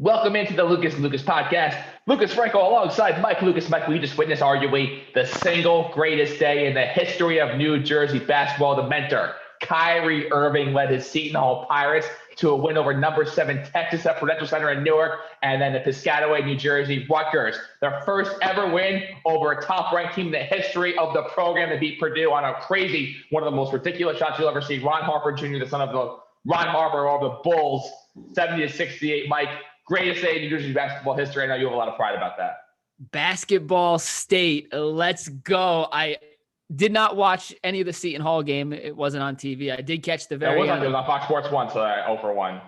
Welcome into the Lucas podcast. Lucas Frankel alongside Mike Lucas. Mike, we just witnessed arguably the single greatest day in the history of New Jersey basketball. The mentor, Kyrie Irving, led his Seton Hall Pirates to a win over number 7 Texas at Prudential Center in Newark, and then the Piscataway, New Jersey Rutgers. Their first ever win over a top-ranked team in the history of the program to beat Purdue on a crazy, one of the most ridiculous shots you'll ever see. Ron Harper Jr., the son of the Ron Harper of the Bulls, 70-68. Mike, greatest day in New Jersey basketball history. I know you have a lot of pride about that. Basketball State. Let's go. I did not watch any of the Seton Hall game. It wasn't on TV. I did catch the very end. It was on Fox Sports 1, so 0 for 1.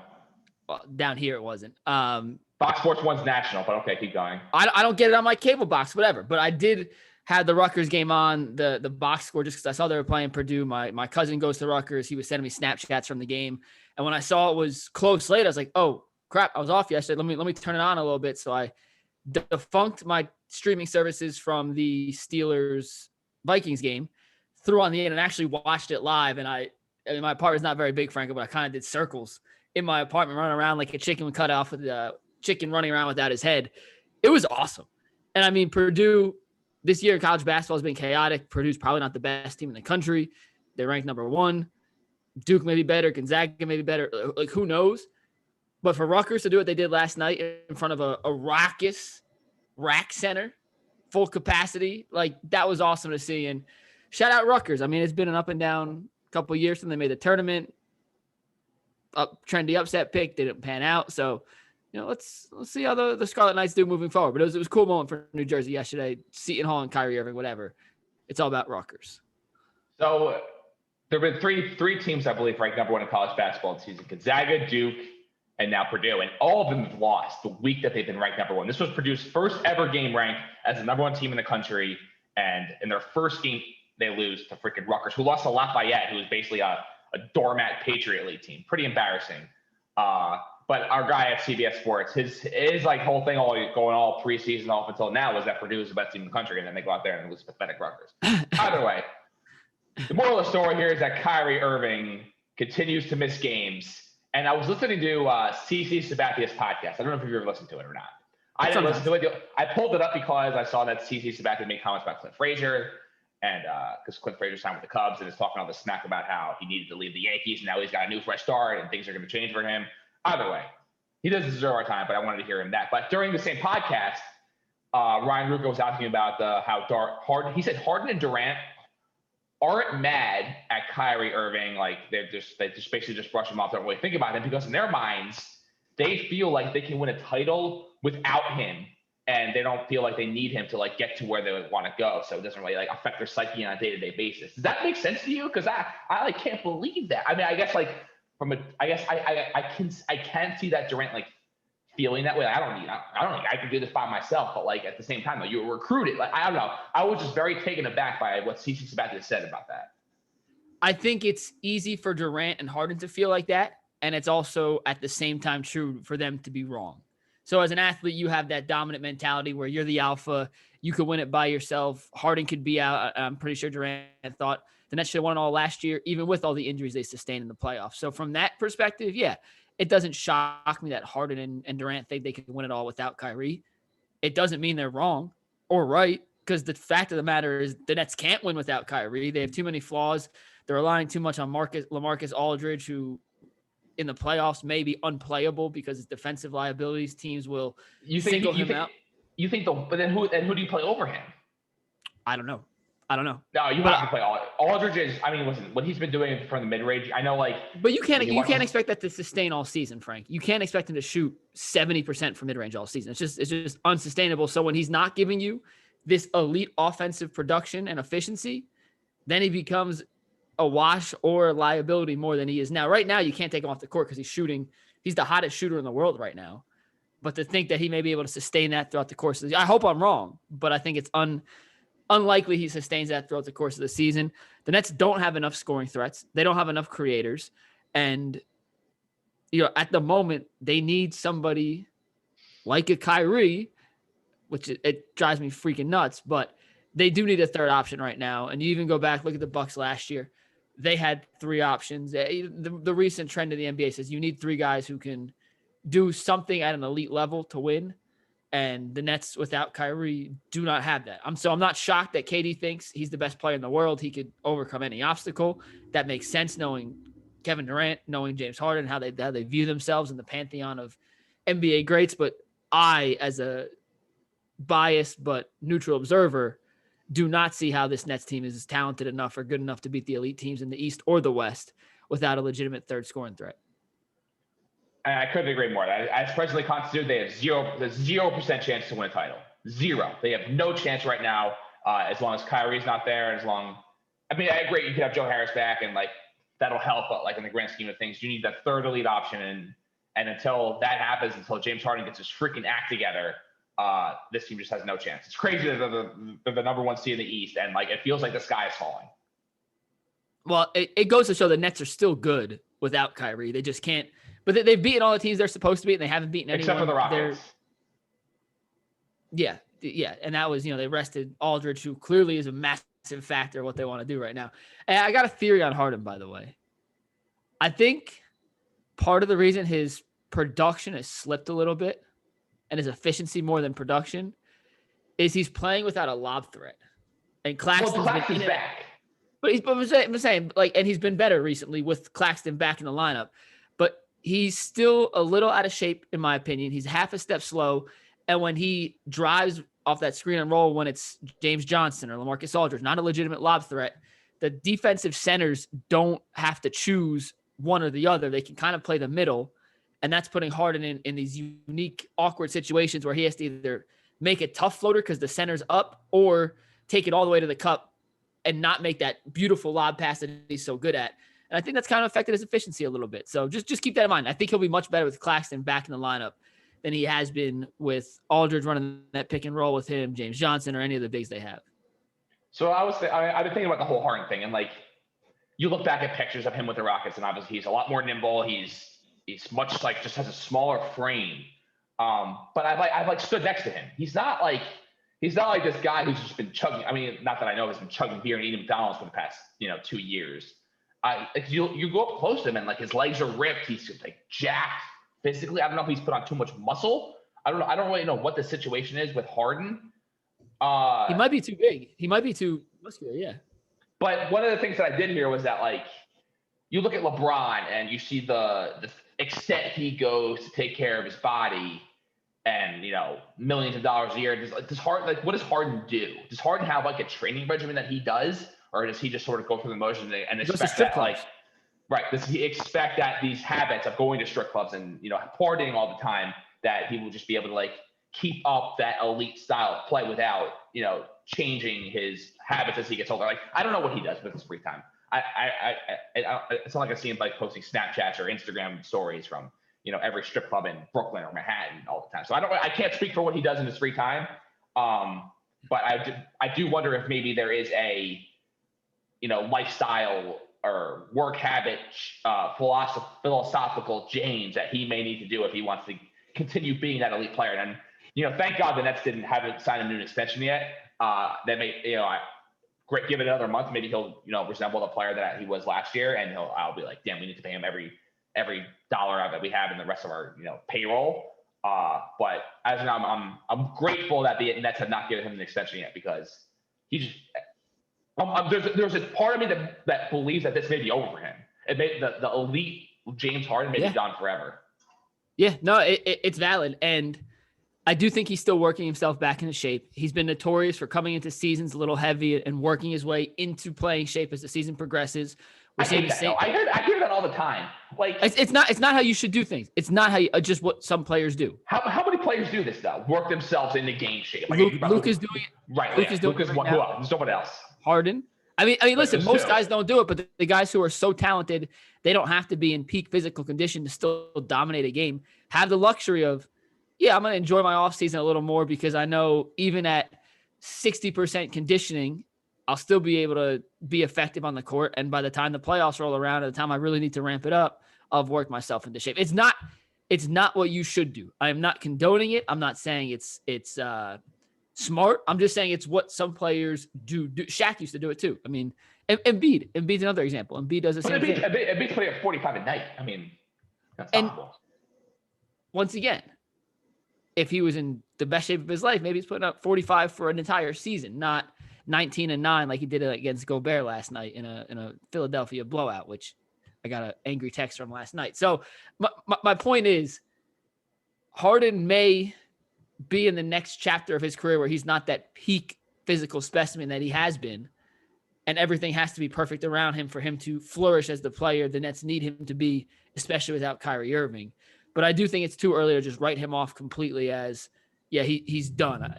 Well, down here it wasn't. Fox Sports 1's national, but okay, keep going. I don't get it on my cable box, whatever. But I did have the Rutgers game on, the box score, just because I saw they were playing Purdue. My cousin goes to Rutgers. He was sending me Snapchats from the game. And when I saw it was close late, I was like, oh, crap, I was off yesterday. Let me turn it on a little bit. So I defunct my streaming services from the Steelers-Vikings game, threw on the end and actually watched it live. And I mean, my apartment's not very big, Franco, but I kind of did circles in my apartment, running around like a chicken cut off with the chicken running around without his head. It was awesome. And I mean, Purdue, this year, college basketball has been chaotic. Purdue's probably not the best team in the country. They're ranked number 1. Duke may be better. Gonzaga may be better. Like, who knows? But for Rutgers to do what they did last night in front of a raucous rack center, full capacity, like that was awesome to see. And shout out Rutgers. I mean, it's been an up and down couple of years since they made the tournament. Trendy upset pick didn't pan out. So, let's see how the Scarlet Knights do moving forward. But it was a cool moment for New Jersey yesterday. Seton Hall and Kyrie Irving, whatever. It's all about Rutgers. So there have been three teams, I believe, ranked number 1 in college basketball this season: Gonzaga, Duke, and now Purdue, and all of them have lost the week that they've been ranked number 1. This was Purdue's first ever game ranked as the number 1 team in the country, and in their first game, they lose to freaking Rutgers, who lost to Lafayette, who was basically a doormat Patriot League team. Pretty embarrassing. But our guy at CBS Sports, his like whole thing going all preseason off until now was that Purdue is the best team in the country, and then they go out there and lose pathetic Rutgers. Either way, the moral of the story here is that Kyrie Irving continues to miss games. And I was listening to CC Sabathia's podcast. I don't know if you've ever listened to it or not. I didn't listen to it. I pulled it up because I saw that CC Sabathia made comments about Clint Frazier, and because Clint Frazier signed with the Cubs and is talking all this smack about how he needed to leave the Yankees, and now he's got a new fresh start and things are going to change for him. Either way, he doesn't deserve our time, but I wanted to hear him that. But during the same podcast, Ryan Rucco was asking about how Harden. He said Harden and Durant aren't mad at Kyrie Irving, like they just basically just brush him off, don't really think about him, because in their minds, they feel like they can win a title without him, and they don't feel like they need him to like get to where they want to go. So it doesn't really like affect their psyche on a day-to-day basis. Does that make sense to you? Because I like can't believe that. I mean, I guess like I can see that Durant like feeling that way. I don't think I can do this by myself, but like at the same time, though, you were recruited. Like, I don't know. I was just very taken aback by what CC Sabathia said about that. I think it's easy for Durant and Harden to feel like that. And it's also at the same time true for them to be wrong. So as an athlete, you have that dominant mentality where you're the alpha. You could win it by yourself. Harden could be out. I'm pretty sure Durant thought the Nets should have won it all last year, even with all the injuries they sustained in the playoffs. So from that perspective, yeah, it doesn't shock me that Harden and Durant think they can win it all without Kyrie. It doesn't mean they're wrong or right, because the fact of the matter is the Nets can't win without Kyrie. They have too many flaws. They're relying too much on LaMarcus Aldridge, who in the playoffs may be unplayable because his defensive liabilities. Teams will single him out. But then who do you play over him? I don't know. No, you have to play Aldridge. Listen, what he's been doing from the mid-range, I know, like. But you can't expect that to sustain all season, Frank. You can't expect him to shoot 70% from mid-range all season. It's just unsustainable. So when he's not giving you this elite offensive production and efficiency, then he becomes a wash or a liability more than he is now. Right now, you can't take him off the court because he's the hottest shooter in the world right now. But to think that he may be able to sustain that throughout the course of I hope I'm wrong, but I think it's unlikely he sustains that throughout the course of the season. The Nets don't have enough scoring threats. They don't have enough creators. And, at the moment, they need somebody like a Kyrie, which it drives me freaking nuts, but they do need a third option right now. And you even go back, look at the Bucks last year. They had 3 options. The recent trend in the NBA says you need 3 guys who can do something at an elite level to win. And the Nets without Kyrie do not have that. I'm not shocked that KD thinks he's the best player in the world. He could overcome any obstacle. That makes sense knowing Kevin Durant, knowing James Harden, how they view themselves in the pantheon of NBA greats. But I, as a biased but neutral observer, do not see how this Nets team is talented enough or good enough to beat the elite teams in the East or the West without a legitimate third scoring threat. I couldn't agree more. As presently constituted, they have 0% chance to win a title. Zero. They have no chance right now, as long as Kyrie's not there. I agree, you could have Joe Harris back, and like that'll help, but like in the grand scheme of things, you need that third elite option. And until that happens, until James Harden gets his freaking act together, this team just has no chance. It's crazy that they're the number one seed in the East, and like it feels like the sky is falling. Well, it goes to show the Nets are still good without Kyrie. They just can't. But they've beaten all the teams they're supposed to beat, and they haven't beaten anyone. Except for the Rockets. Yeah. And that was, they rested Aldridge, who clearly is a massive factor of what they want to do right now. And I got a theory on Harden, by the way. I think part of the reason his production has slipped a little bit and his efficiency more than production is he's playing without a lob threat. And Claxton's been back. But I'm saying, like, and he's been better recently with Claxton back in the lineup. But he's still a little out of shape, in my opinion. He's half a step slow. And when he drives off that screen and roll, when it's James Johnson or LaMarcus Aldridge, not a legitimate lob threat, the defensive centers don't have to choose one or the other. They can kind of play the middle. And that's putting Harden in these unique, awkward situations where he has to either make a tough floater because the center's up or take it all the way to the cup and not make that beautiful lob pass that he's so good at. And I think that's kind of affected his efficiency a little bit. So just keep that in mind. I think he'll be much better with Claxton back in the lineup than he has been with Aldridge running that pick and roll with him, James Johnson, or any of the bigs they have. So I've been thinking about the whole Harden thing, and like you look back at pictures of him with the Rockets, and obviously he's a lot more nimble. He's much like just has a smaller frame. But I've stood next to him. He's not like this guy who's just been chugging. I mean, not that I know he's been chugging beer and eating McDonald's for the past 2 years. You go up close to him and like his legs are ripped. He's like jacked physically. I don't know if he's put on too much muscle. I don't know. I don't really know what the situation is with Harden. He might be too big. He might be too muscular. Yeah. But one of the things that I did hear was that like you look at LeBron and you see the extent he goes to take care of his body, and millions of dollars a year. Does Harden, like, what does Harden do? Does Harden have like a training regimen that he does, or does he just sort of go through the motions and expect that does he expect that these habits of going to strip clubs and partying all the time, that he will just be able to like keep up that elite style of play without changing his habits as he gets older? Like, I don't know what he does with his free time. It's not like I see him like posting Snapchats or Instagram stories from every strip club in Brooklyn or Manhattan all the time. So I can't speak for what he does in his free time. But I do wonder if maybe there is a lifestyle or work habit philosophical change that he may need to do if he wants to continue being that elite player. And thank God the Nets haven't signed a new extension yet. That may great, give it another month, maybe he'll resemble the player that he was last year, and I'll be like, damn, we need to pay him every dollar out that we have in the rest of our payroll. But as of now, I'm grateful that the Nets have not given him an extension yet, because he just there's a part of me that believes that this may be over for him. It may the elite James Harden may be gone forever. Yeah, no, it's valid, and I do think he's still working himself back into shape. He's been notorious for coming into seasons a little heavy and working his way into playing shape as the season progresses. I hear that all the time. Like, it's not how you should do things. It's not how just what some players do. How many players do this though? Work themselves into game shape. Like, Luke is doing it. Right. Luke is doing it. Who else? There's someone else. Harden. I mean, listen, most guys don't do it, but the guys who are so talented, they don't have to be in peak physical condition to still dominate a game. Have the luxury of, I'm going to enjoy my offseason a little more, because I know even at 60% conditioning, I'll still be able to be effective on the court. And by the time the playoffs roll around, at the time I really need to ramp it up, I've worked myself into shape. It's not what you should do. I am not condoning it. I'm not saying it's smart. I'm just saying it's what some players do. Shaq used to do it too. I mean, Embiid's another example. Embiid does the same thing. Embiid's putting up 45 a night. I mean, that's awful. once again, if he was in the best shape of his life, maybe he's putting up 45 for an entire season, not 19-9 like he did against Gobert last night in a Philadelphia blowout, which I got an angry text from last night. So my point is, Harden may be in the next chapter of his career where he's not that peak physical specimen that he has been, and everything has to be perfect around him for him to flourish as the player the Nets need him to be, especially without Kyrie Irving. But I do think it's too early to just write him off completely as, yeah, he's done.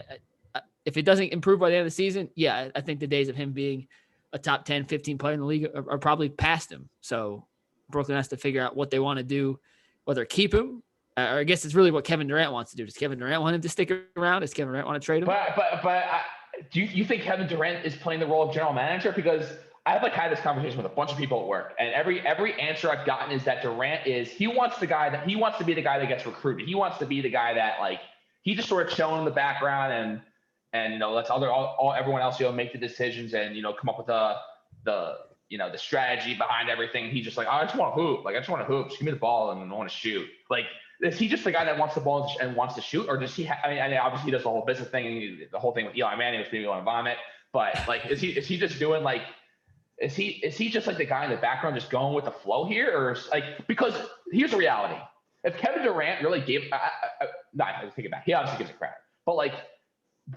If it doesn't improve by the end of the season, yeah, I think the days of him being a top 10, 15 player in the league are probably past him. So Brooklyn has to figure out what they want to do, whether keep him, or I guess it's really what Kevin Durant wants to do. Does Kevin Durant want him to stick around? Does Kevin Durant want to trade him? But do you think Kevin Durant is playing the role of general manager? Because I've had this conversation with a bunch of people at work, and every answer I've gotten is that Durant he wants to be the guy that gets recruited. He wants to be the guy that he just sort of chilling in the background and lets everyone else make the decisions and come up with the strategy behind everything. He's just I just want to hoop. I just want to hoop. Just give me the ball and I want to shoot. Is he just the guy that wants the ball and wants to shoot, or does he? Obviously he does the whole business thing and the whole thing with Eli Manning was making me want to vomit. But is he just doing Is he just the guy in the background just going with the flow here? Or because here's the reality. If Kevin Durant really gave, I take it back. He obviously gives it credit. But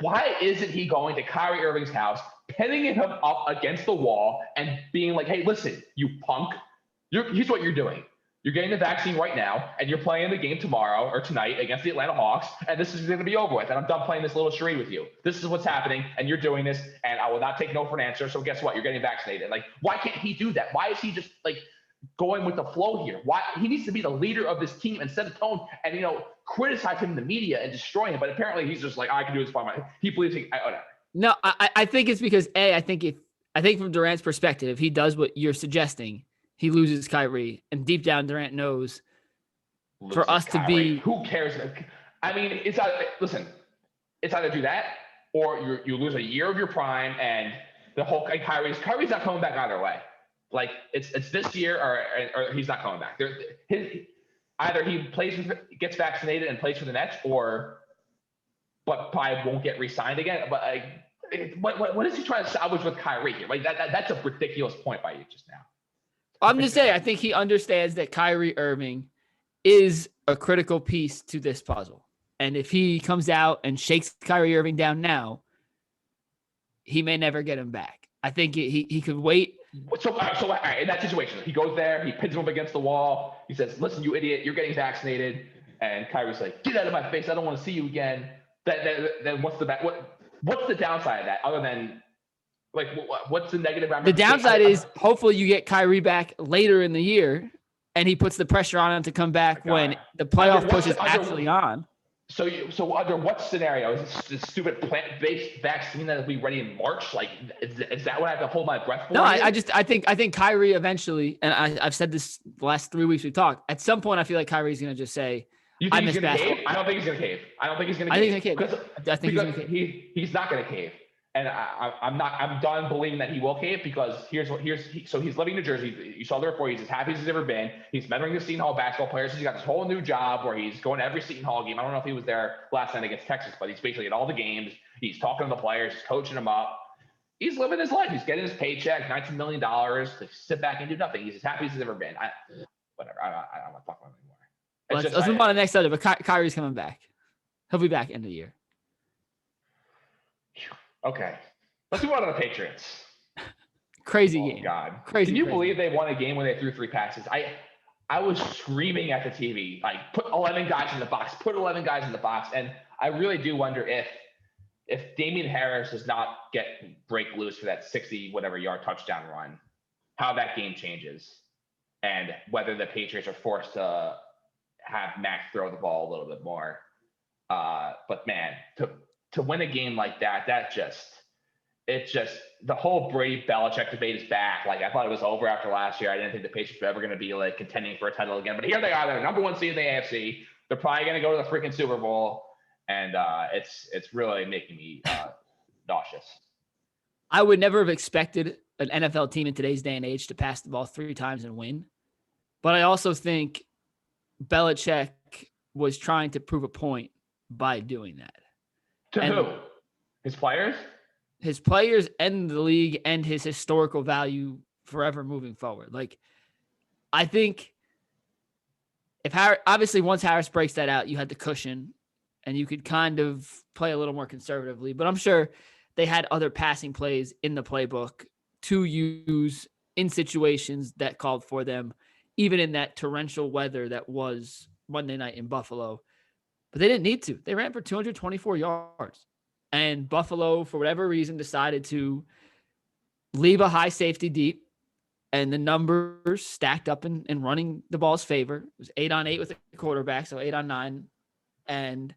why isn't he going to Kyrie Irving's house, pinning him up against the wall and being hey, listen, you punk, here's what you're doing. You're getting the vaccine right now, and you're playing the game tomorrow or tonight against the Atlanta Hawks, and this is going to be over with, and I'm done playing this little charade with you. This is what's happening, and you're doing this, and I will not take no for an answer, so guess what? You're getting vaccinated. Why can't he do that? Why is he just, going with the flow here? Why? He needs to be the leader of this team and set the tone and, criticize him in the media and destroy him, but apparently he's just I can do this by myself. He believes whatever. No, I think it's because, I think from Durant's perspective, if he does what you're suggesting, he loses Kyrie, and deep down Durant knows for us to be. Who cares? I mean, it's either do that or you lose a year of your prime, and the whole Kyrie's not coming back either way. It's this year or he's not coming back. Either he gets vaccinated and plays for the Nets, but probably won't get re-signed again. But what is he trying to salvage with Kyrie here? That's a ridiculous point by you just now. I'm just saying, I think he understands that Kyrie Irving is a critical piece to this puzzle. And if he comes out and shakes Kyrie Irving down now, he may never get him back. I think he could wait. So all right, in that situation, he goes there, he pins him up against the wall. He says, listen, you idiot, you're getting vaccinated. And Kyrie's get out of my face. I don't want to see you again. Then what's the downside of that other than what's the negative? The downside is hopefully you get Kyrie back later in the year, and he puts the pressure on him to come back when the playoff push is actually on. So under what scenario is this stupid plant-based vaccine that will be ready in March? Is that what I have to hold my breath for? No, I think Kyrie eventually, and I've said this the last 3 weeks we've talked. At some point, I feel like Kyrie's going to just say, "You think he's going to cave?" I don't think he's going to cave. I think he's going to cave. I think he's going to cave. He's not going to cave. And I'm done believing that he will cave because so he's living in New Jersey. You saw the report. He's as happy as he's ever been. He's mentoring the Seton Hall basketball players. He's got this whole new job where he's going to every Seton Hall game. I don't know if he was there last night against Texas, but he's basically at all the games. He's talking to the players. He's coaching them up. He's living his life. He's getting his paycheck, $19 million to sit back and do nothing. He's as happy as he's ever been. Whatever. I don't want to talk about him anymore. Let's move on to the next subject. But Kyrie's coming back. He'll be back end of the year. Okay. Let's move on to the Patriots. Crazy game. God. Crazy. Can you believe they won a game when they threw 3 passes? I was screaming at the TV, put 11 guys in the box, And I really do wonder if Damian Harris does not break loose for that 60-whatever-yard touchdown run, how that game changes and whether the Patriots are forced to have Mac throw the ball a little bit more. But, man, to win a game like that, it's just the whole Brady Belichick debate is back. I thought it was over after last year. I didn't think the Patriots were ever going to be contending for a title again. But here they are. They're number 1 seed in the AFC. They're probably going to go to the freaking Super Bowl. And it's really making me nauseous. I would never have expected an NFL team in today's day and age to pass the ball 3 times and win. But I also think Belichick was trying to prove a point by doing that. To who? His players? His players and the league and his historical value forever moving forward. Like, I think if Harris, obviously once Harris breaks that out, you had the cushion and you could kind of play a little more conservatively, but I'm sure they had other passing plays in the playbook to use in situations that called for them, even in that torrential weather that was Monday night in Buffalo. But they didn't need to. They ran for 224 yards. And Buffalo, for whatever reason, decided to leave a high safety deep. And the numbers stacked up in running the ball's favor. It was 8 on 8 with the quarterback, so 8 on 9. And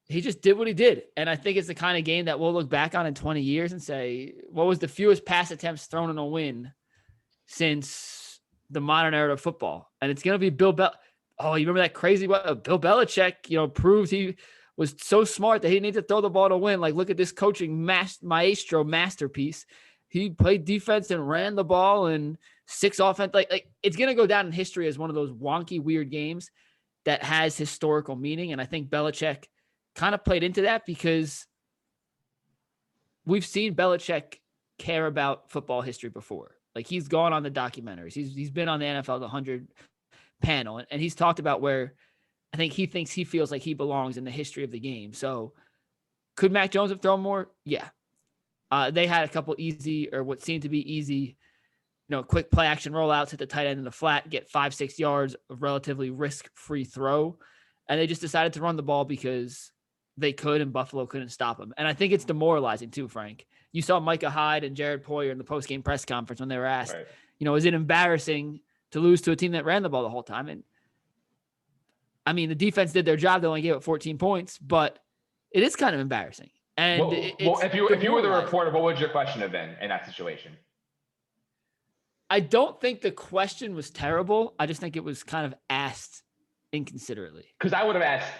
he just did what he did. And I think it's the kind of game that we'll look back on in 20 years and say, what was the fewest pass attempts thrown in a win since the modern era of football? And it's going to be Bill Belichick. Oh, you remember that crazy what Bill Belichick, proved he was so smart that he didn't need to throw the ball to win. Like, look at this coaching maestro masterpiece. He played defense and ran the ball and 6 offense. Like it's going to go down in history as one of those wonky, weird games that has historical meaning. And I think Belichick kind of played into that because we've seen Belichick care about football history before. Like, he's gone on the documentaries. He's been on the NFL 100 panel, and he's talked about where I think he thinks he feels like he belongs in the history of the game. So could Mac Jones have thrown more? Yeah. They had a couple easy, or what seemed to be easy, quick play action rollouts at the tight end in the flat, get 5-6 yards of relatively risk-free throw. And they just decided to run the ball because they could, and Buffalo couldn't stop them. And I think it's demoralizing too, Frank. You saw Micah Hyde and Jared Poyer in the post-game press conference when they were asked, right, is it embarrassing to lose to a team that ran the ball the whole time? And I mean, the defense did their job. They only gave up 14 points, but it is kind of embarrassing. And if you were the reporter, what would your question have been in that situation? I don't think the question was terrible. I just think it was kind of asked inconsiderately. Because I would have asked,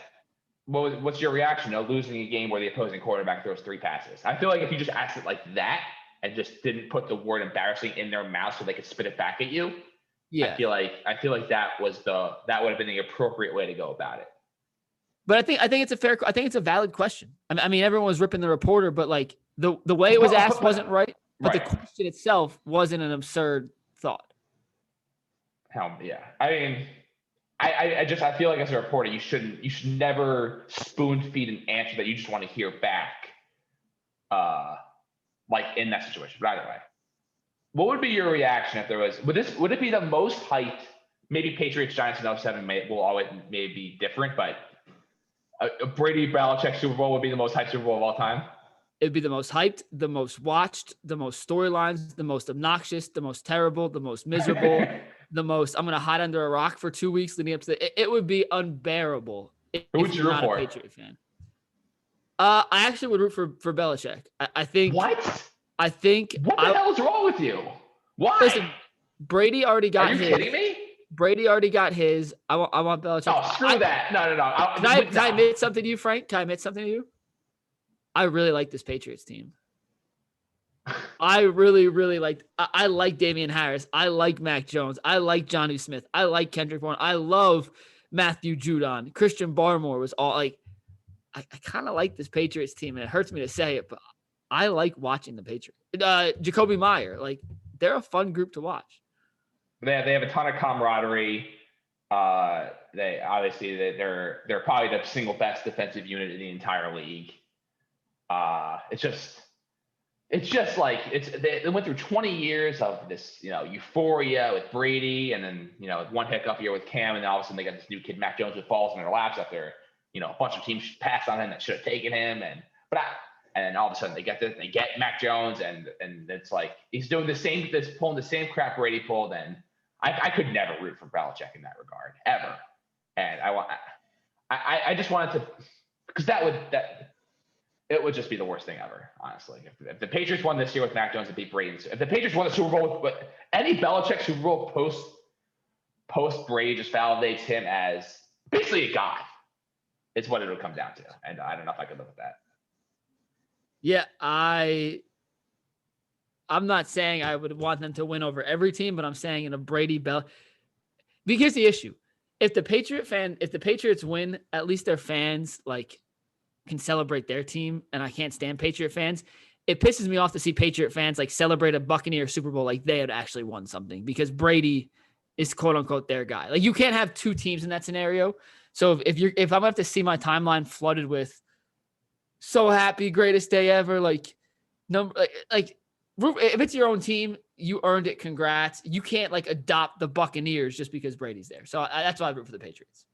what's your reaction to losing a game where the opposing quarterback throws 3 passes? I feel like if you just asked it like that and just didn't put the word embarrassing in their mouth so they could spit it back at you, yeah, I feel like that would have been the appropriate way to go about it. But I think it's a valid question. I mean, everyone was ripping the reporter, but like the way it was asked wasn't right. But the question itself wasn't an absurd thought. Hell yeah. I mean, I feel like as a reporter, you should never spoon feed an answer that you just want to hear back. Like in that situation. But either way, what would be your reaction if there was? Would it be the most hyped? Maybe Patriots Giants in 07 will always maybe be different, but a Brady Belichick Super Bowl would be the most hyped Super Bowl of all time. It'd be the most hyped, the most watched, the most storylines, the most obnoxious, the most terrible, the most miserable, the most I'm going to hide under a rock for 2 weeks leading up to it would be unbearable if you're not a Patriot fan. I actually would root for Belichick. I think. What? I think. What the hell is wrong with you? Why? Listen, Brady already got his. Are you kidding me? Brady already got his. I want Belichick. Oh, screw that. No. Can I admit something to you, Frank? Can I admit something to you? I really like this Patriots team. I really, really like. I like Damian Harris. I like Mac Jones. I like Jonnu Smith. I like Kendrick Bourne. I love Matthew Judon. Christian Barmore was all like. I kind of like this Patriots team, and it hurts me to say it, but I like watching the Patriots. Jacoby Meyer, like they're a fun group to watch. They have a ton of camaraderie. They obviously they're probably the single best defensive unit in the entire league. It's just like they went through 20 years of this, euphoria with Brady, and then one hiccup year with Cam, and then all of a sudden they got this new kid Mac Jones with balls in their laps after a bunch of teams passed on him that should have taken him, and then all of a sudden they get Mac Jones, and it's like he's doing pulling the same crap Brady pulled, and I could never root for Belichick in that regard ever, and I just wanted to, because it would just be the worst thing ever, honestly. If the Patriots won this year with Mac Jones and beat Brady, if the Patriots won the Super Bowl with any Belichick Super Bowl post Brady, just validates him as basically a god. It's what it would come down to, and I don't know if I could live with that. Yeah, I'm not saying I would want them to win over every team, but I'm saying in a Brady Bell. Because here's the issue: if the Patriots win, at least their fans like can celebrate their team, and I can't stand Patriot fans. It pisses me off to see Patriot fans like celebrate a Buccaneers Super Bowl like they had actually won something because Brady is quote unquote their guy. Like you can't have two teams in that scenario. So if I'm gonna have to see my timeline flooded with so happy, greatest day ever, like if it's your own team, you earned it. Congrats. You can't like adopt the Buccaneers just because Brady's there. So that's why I root for the Patriots.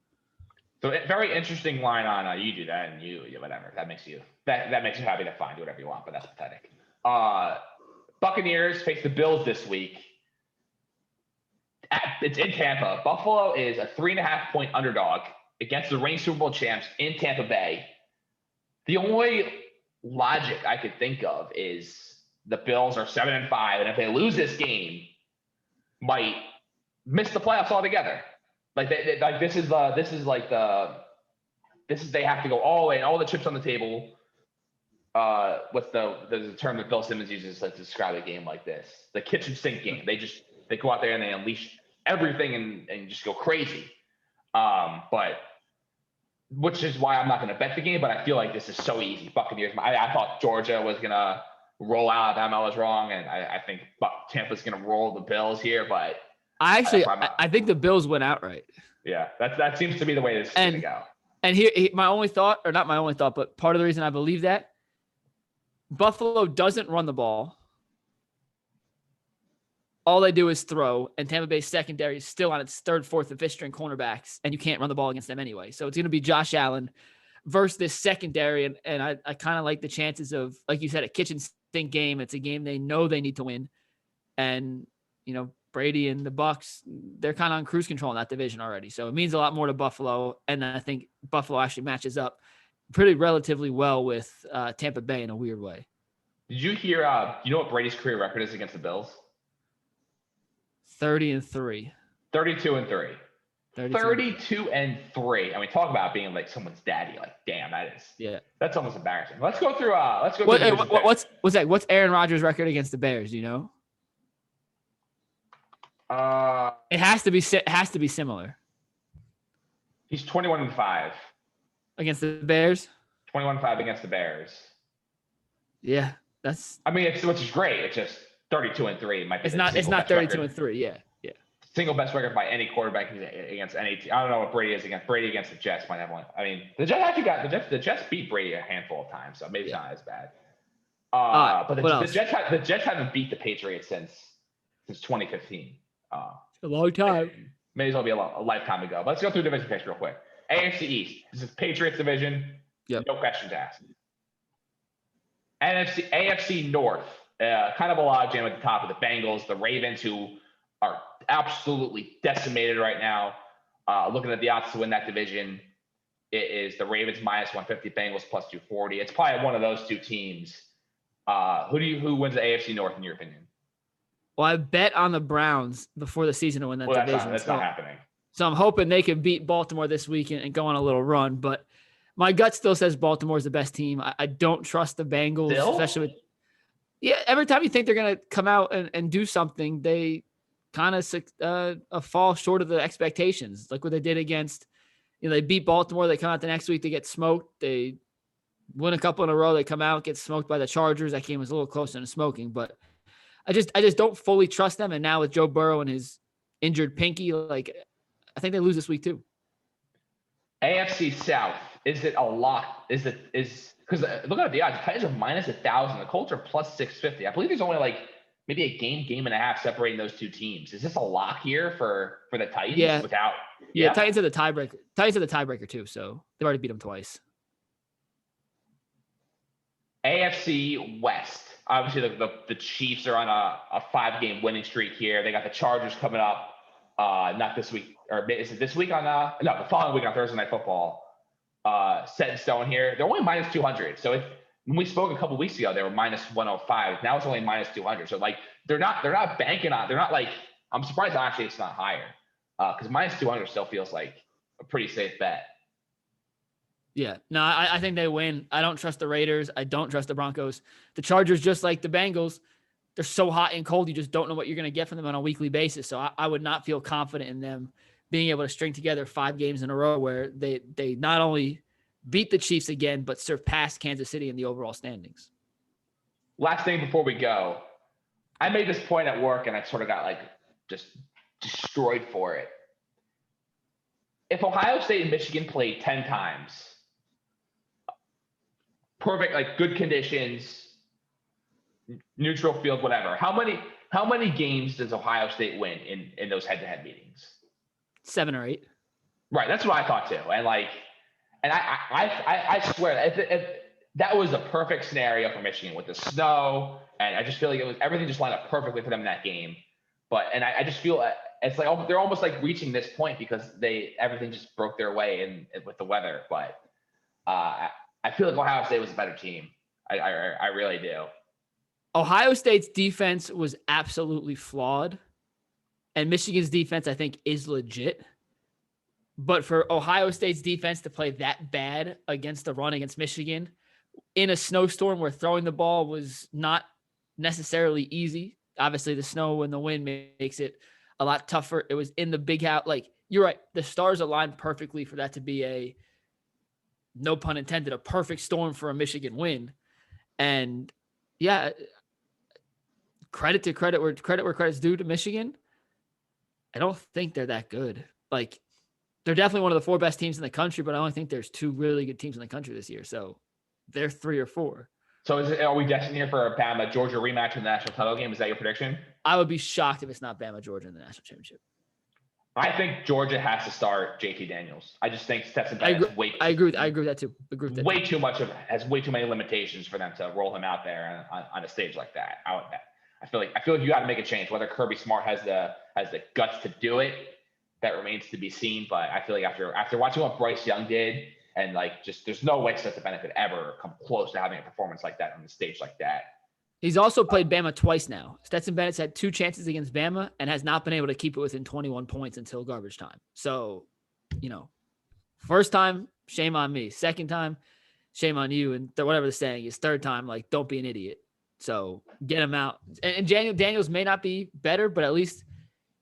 So very interesting line on you do that and you whatever. That makes you happy to find whatever you want, but that's pathetic. Buccaneers face the Bills this week. It's in Tampa. Buffalo is a 3.5-point underdog against the reigning Super Bowl champs in Tampa Bay. The only logic I could think of is the Bills are 7-5, and if they lose this game, might miss the playoffs altogether. Like they have to go all in, all the chips on the table. What's the term that Bill Simmons uses to describe a game like this? The kitchen sink game. They go out there and they unleash everything and just go crazy. But which is why I'm not going to bet the game. But I feel like this is so easy. Buccaneers. I thought Georgia was gonna roll out. I was wrong, and I think Tampa's going to roll the Bills here. But I think the Bills went outright. Yeah, that seems to be the way this is going to go. And here, my only thought, or not my only thought, but part of the reason I believe that, Buffalo doesn't run the ball. All they do is throw, and Tampa Bay's secondary is still on its third, fourth, and fifth string cornerbacks, and you can't run the ball against them anyway. So it's going to be Josh Allen versus this secondary, and I kind of like the chances of, like you said, a kitchen sink game. It's a game they know they need to win, and Brady and the Bucs, they're kind of on cruise control in that division already. So it means a lot more to Buffalo, and I think Buffalo actually matches up pretty relatively well with Tampa Bay in a weird way. Did you hear? You know what Brady's career record is against the Bills? 30-3. 32-3. 32-3. I mean, talk about being like someone's daddy. Like, damn, that's almost embarrassing. Let's go through. What's Aaron Rodgers' record against the Bears? Do you know? It has to be similar. He's 21-5 against the Bears. 21-5 against the Bears. Yeah, that's. I mean, which is great. It's just 32-3 might be. It's not 32-3. Yeah. Single best record by any quarterback against any team. I don't know what Brady is against. Brady against the Jets might have one. I mean, the Jets beat Brady a handful of times, so maybe it's not as bad. But the Jets haven't beat the Patriots since 2015. A long time. May as well be a lifetime ago. But let's go through division picks real quick. AFC East. This is Patriots division. Yep. No questions asked. AFC North. Kind of a logjam at the top of the Bengals, the Ravens, who are absolutely decimated right now. Looking at the odds to win that division, it is the Ravens -150, Bengals +240. It's probably one of those two teams. Who wins the AFC North in your opinion? Well, I bet on the Browns before the season to win that division. That's not happening. So I'm hoping they can beat Baltimore this weekend and go on a little run. But my gut still says Baltimore's the best team. I don't trust the Bengals, especially with. Yeah, every time you think they're going to come out and do something, they kind of fall short of the expectations. Like what they did against, they beat Baltimore. They come out the next week, they get smoked. They win a couple in a row. They come out, get smoked by the Chargers. That game was a little closer than smoking, but I just don't fully trust them. And now with Joe Burrow and his injured pinky, I think they lose this week too. AFC South, is it a lock? Because look at the odds. The Titans are -1,000. The Colts are +650. I believe there's only maybe a game and a half separating those two teams. Is this a lock here for the Titans? Yeah. Titans are the tiebreaker. Titans are the tiebreaker too, so they've already beat them twice. AFC West. Obviously, the Chiefs are on a 5-game winning streak here. They got the Chargers coming up. Not this week, or is it this week the following week on Thursday Night Football. Set in stone here. They're only -200. So when we spoke a couple weeks ago, they were -105. Now it's only -200. So they're not banking on. They're not I'm surprised actually it's not higher. Because -200 still feels like a pretty safe bet. Yeah, no, I think they win. I don't trust the Raiders. I don't trust the Broncos. The Chargers, just like the Bengals, they're so hot and cold. You just don't know what you're going to get from them on a weekly basis. So I would not feel confident in them being able to string together 5 games in a row where they not only beat the Chiefs again, but surpassed Kansas City in the overall standings. Last thing before we go, I made this point at work and I sort of got like just destroyed for it. If Ohio State and Michigan played 10 times, perfect, like good conditions, neutral field, whatever, how many games does Ohio State win in those head-to-head meetings? 7 or 8. Right, that's what I thought too. And I swear, if that was a perfect scenario for Michigan with the snow, and I just feel like everything just lined up perfectly for them in that game. And I just feel it's like they're almost like reaching this point because everything just broke their way with the weather. But I feel like Ohio State was a better team. I really do. Ohio State's defense was absolutely flawed, and Michigan's defense, I think, is legit. But for Ohio State's defense to play that bad against the run against Michigan in a snowstorm where throwing the ball was not necessarily easy. Obviously, the snow and the wind makes it a lot tougher. It was in the big house. Like, you're right. The stars aligned perfectly for that to be a, no pun intended, a perfect storm for a Michigan win. And yeah, credit where credit's due to Michigan. I don't think they're that good. Like, they're definitely one of the 4 best teams in the country, but I only think there's 2 really good teams in the country this year. So they're 3 or 4. So are we destined here for a Bama Georgia rematch in the national title game? Is that your prediction? I would be shocked if it's not Bama Georgia in the national championship. I think Georgia has to start JT Daniels. I just think Stetson Bennett's I agree with that too. Way too many limitations for them to roll him out there on a stage like that. I feel like you got to make a change. Whether Kirby Smart has the guts to do it, that remains to be seen. But I feel like after watching what Bryce Young did, and like just there's no way Stetson Bennett could ever come close to having a performance like that on the stage like that. He's also played Bama twice now. Stetson Bennett's had 2 chances against Bama and has not been able to keep it within 21 points until garbage time. So, first time, shame on me. Second time, shame on you. And whatever the saying is, third time, like, don't be an idiot. So get him out. And Daniels may not be better, but at least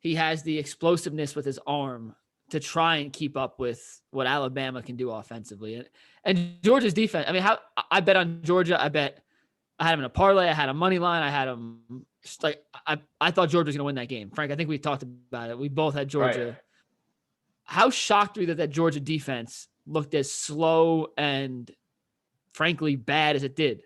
he has the explosiveness with his arm to try and keep up with what Alabama can do offensively. And Georgia's defense, I mean, I bet on Georgia. I had him in a parlay. I had a money line. I had him I thought Georgia was going to win that game. Frank, I think we talked about it. We both had Georgia. Right. How shocked were you that Georgia defense looked as slow and frankly bad as it did?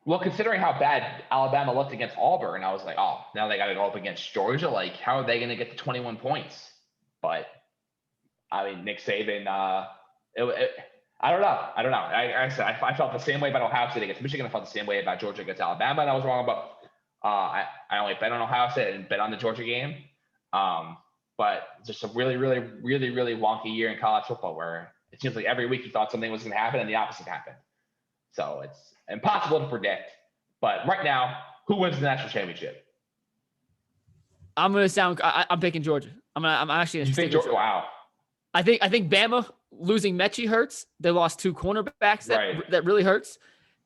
Well, considering how bad Alabama looked against Auburn, I was like, oh, now they got to go up against Georgia. Like, how are they going to get to 21 points? But I mean, Nick Saban, I don't know. I felt the same way about Ohio State against Michigan. I felt the same way about Georgia against Alabama, and I was wrong about. I only bet on Ohio State and bet on the Georgia game. But just a really, really, really, really wonky year in college football where it seems like every week you thought something was going to happen and the opposite happened. So it's impossible to predict. But right now, who wins the national championship? I'm picking Georgia. I'm actually going to stick with Georgia. Wow. I think Bama losing Mechie hurts. They lost 2 cornerbacks that really hurts.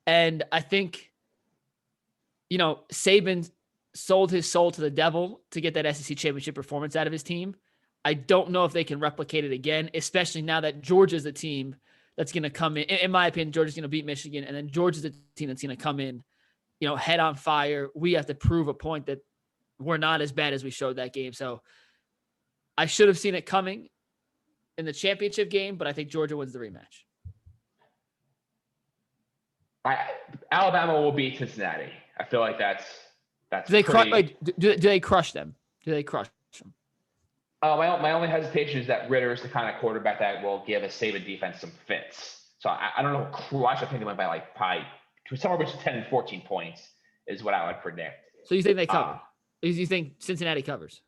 And I think, Saban sold his soul to the devil to get that SEC championship performance out of his team. I don't know if they can replicate it again, especially now that Georgia's a team that's going to come in. In my opinion, Georgia's going to beat Michigan, and then Georgia's a team that's going to come in, head on fire. We have to prove a point that we're not as bad as we showed that game. So I should have seen it coming in the championship game, but I think Georgia wins the rematch. Alabama will beat Cincinnati. I feel like that's. Do they crush them? Do they crush them? My only hesitation is that Ritter is the kind of quarterback that will give a Saban defense some fits. So I don't know. Crush. I think they went by probably somewhere between 10 and 14 points is what I would predict. So you think they cover? You think Cincinnati covers?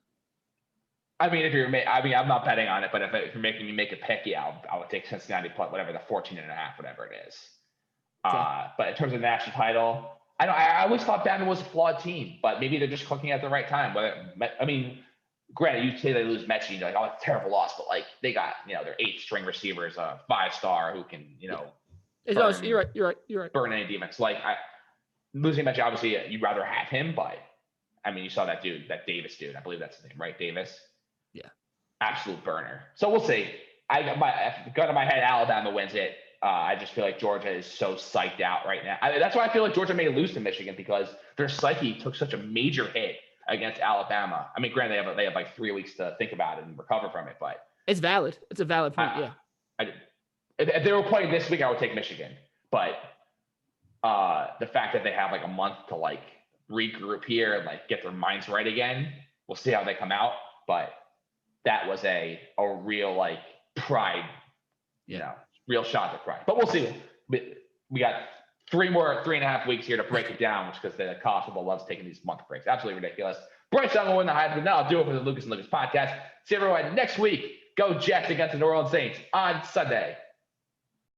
I mean, I'm not betting on it, but if you're making me make a pick, yeah, I would take Cincinnati plus whatever, the 14 and a half, whatever it is. Okay. But in terms of the national title, I always thought Bama was a flawed team, but maybe they're just clicking at the right time. Granted, you say they lose Mechie, you're like, oh, it's a terrible loss, but they got, their 8th string receivers, a 5-star who can, You're right. Burn any defense. Losing Mechie, obviously, you'd rather have him, but you saw that dude, that Davis dude. I believe that's his name, right? Davis. Yeah. absolute burner. So we'll see. I got gun in my head, Alabama wins it. I just feel like Georgia is so psyched out right now. That's why I feel like Georgia may lose to Michigan, because their psyche took such a major hit against Alabama. I mean, granted, they have like 3 weeks to think about it and recover from it, but it's valid. It's a valid point. If they were playing this week, I would take Michigan. But the fact that they have like a month to like regroup here and like get their minds right again, we'll see how they come out. But that was a real like pride, real shot at pride. But we'll see. We got 3.5 weeks here to break it down, which because the college football loves taking these month breaks. Absolutely ridiculous. Bryce Young will win the Heisman. Now I'll do it for the Lucas and Lucas podcast. See everyone next week. Go Jets against the New Orleans Saints on Sunday.